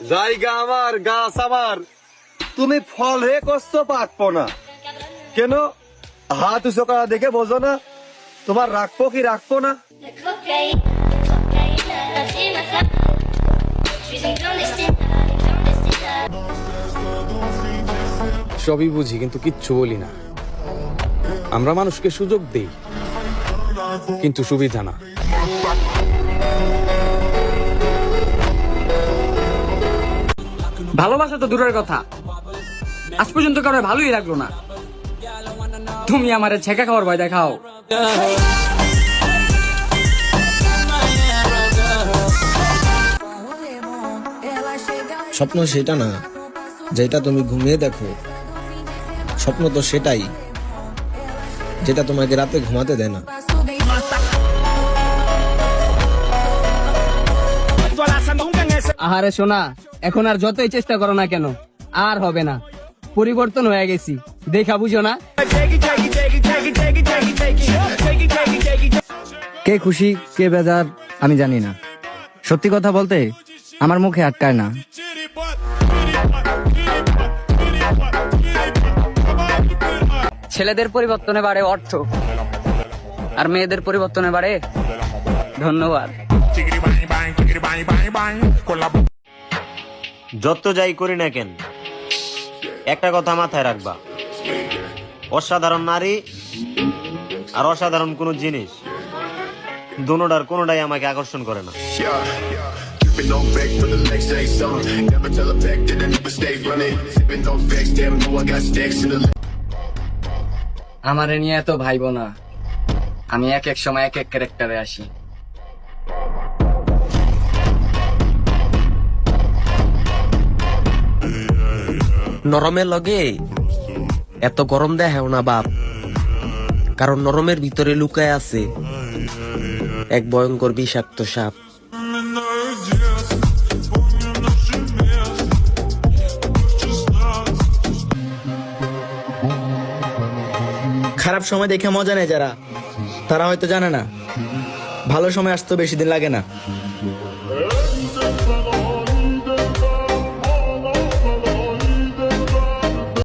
জায়গা আমার, গাছ আমার, তুমি ফল হে করছো পাকবো না কেন? হাত উঁচু করা দেখে বোঝো না তোমার রাখবো কি রাখবো না? সবই বুঝি কিন্তু কিচ্ছু বলি না। আমরা মানুষকে সুযোগ দেই কিন্তু সুবিধা না। ভালোবাসা তো দূরের কথা, আজ পর্যন্ত কারো ভালোই লাগলো না। তুমি আমারে ছেঁকা খাওয়ার ভয় দেখাও। স্বপ্ন সেটা না যেটা তুমি ঘুমিয়ে দেখো, স্বপ্ন তো সেটাই যেটা তোমাকে রাতে ঘুমাতে দেয় না। আহারে সোনা, এখন আর যতই চেষ্টা করো না কেন আর হবে না। পরিবর্তন হয়ে গেছি, দেখা বুঝো না। কে খুশি কে বেজার আমি জানি না, সত্যি কথা বলতে আমার মুখে আটকায় না। ছেলেদের পরিবর্তনে বাড়ে অর্থ, আর মেয়েদের পরিবর্তনে বাড়ে ধন্যবাদ। যত যাই করি না কেন একটা কথা মাথায় রাখবা, অসাধারণ নারী আর অসাধারণ কোন জিনিস দুনোটার কোনোটাই আমাকে আকর্ষণ করে না। আমারে নিয়ে এত ভাইব না, আমি এক এক সময় এক এক ক্যারেক্টারে আসি। নরমের লগে এত গরম দেখাও না বাপ, কারণ নরমের ভিতরে লুকায় আছে এক ভয়ঙ্কর বিষাক্ত সাপ। খারাপ সময় দেখে মজা নেই যারা, তারা হয়তো জানে না ভালো সময় আসতে বেশি দিন লাগে না।